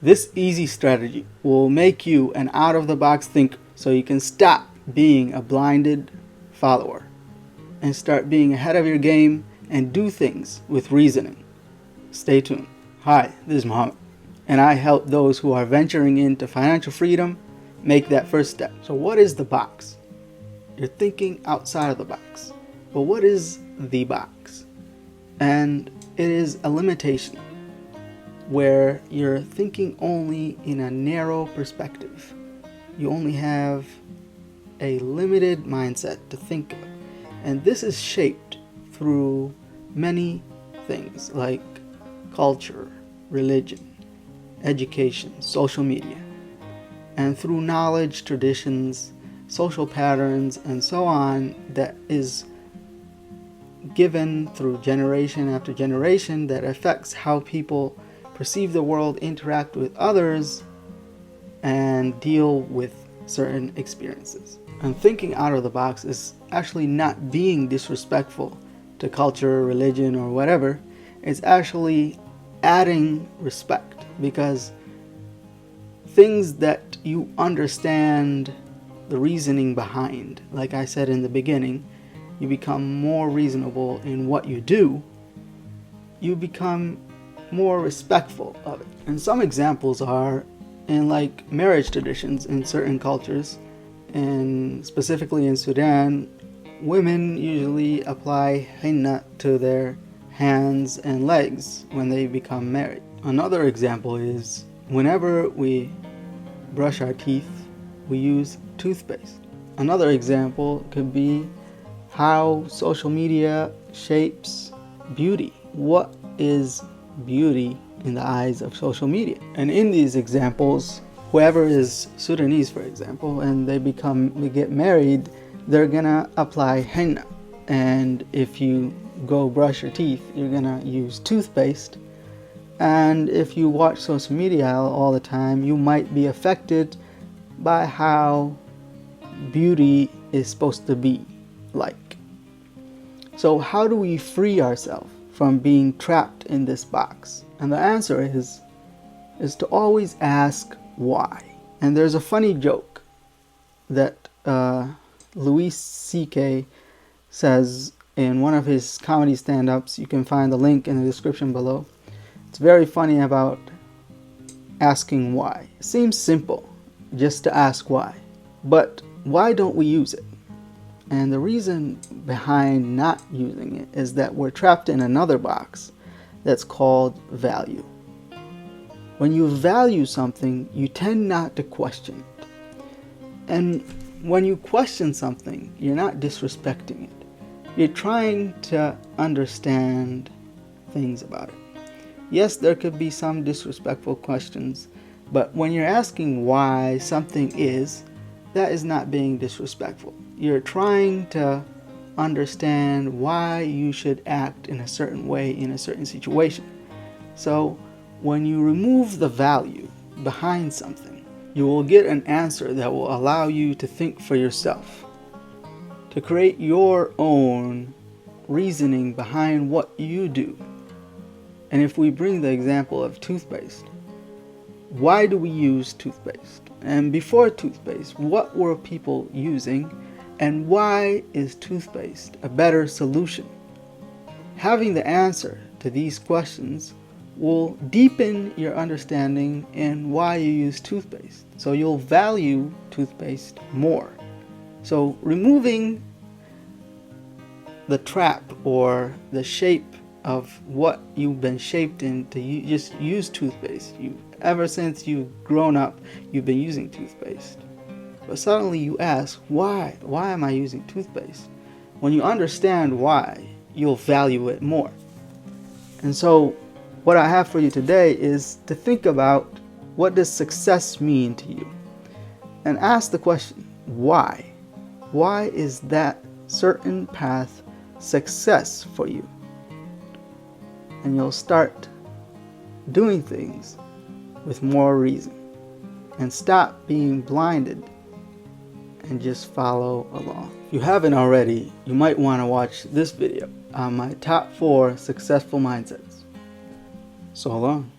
This easy strategy will make you an out-of-the-box thinker so you can stop being a blinded follower and start being ahead of your game and do things with reasoning. Stay tuned. Hi, this is Muhammad, and I help those who are venturing into financial freedom make that first step. So what is the box? You're thinking outside of the box. But what is the box? And it is a limitation where you're thinking only in a narrow perspective. You only have a limited mindset to think of. And this is shaped through many things like culture, religion, education, social media, and through knowledge, traditions, social patterns, and so on that is given through generation after generation that affects how people perceive the world, interact with others, and deal with certain experiences. And thinking out of the box is actually not being disrespectful to culture, religion, or whatever. It's actually adding respect, because things that you understand the reasoning behind, like I said in the beginning, you become more reasonable in what you do. You become more respectful of it. And some examples are in like marriage traditions in certain cultures, and specifically in Sudan, women usually apply henna to their hands and legs when they become married. Another example is whenever we brush our teeth, we use toothpaste. Another example could be how social media shapes beauty. What is beauty in the eyes of social media? And in these examples, whoever is Sudanese, for example, and they get married, they're gonna apply henna. And if you go brush your teeth, you're gonna use toothpaste. And if you watch social media all the time, you might be affected by how beauty is supposed to be like. So how do we free ourselves from being trapped in this box? And the answer is to always ask why. And there's a funny joke that Louis C.K. says in one of his comedy stand-ups. You can find the link in the description below. It's very funny about asking why. It seems simple just to ask why, but why don't we use it? And the reason behind not using it is that we're trapped in another box that's called value. When you value something, you tend not to question it. And when you question something, you're not disrespecting it. You're trying to understand things about it. Yes, there could be some disrespectful questions, but when you're asking why something is, that is not being disrespectful. You're trying to understand why you should act in a certain way in a certain situation. So when you remove the value behind something, you will get an answer that will allow you to think for yourself, to create your own reasoning behind what you do. And if we bring the example of toothpaste, why do we use toothpaste? And before toothpaste, what were people using? And why is toothpaste a better solution? Having the answer to these questions will deepen your understanding in why you use toothpaste. So you'll value toothpaste more. So removing the trap or the shape of what you've been shaped into just use toothpaste. Ever since you've grown up, you've been using toothpaste. But suddenly you ask, why? Why am I using toothpaste? When you understand why, you'll value it more. And so what I have for you today is to think about, what does success mean to you? And ask the question, why? Why is that certain path success for you? And you'll start doing things with more reason and stop being blinded and just follow along. If you haven't already, you might want to watch this video on my top 4 successful mindsets. So long.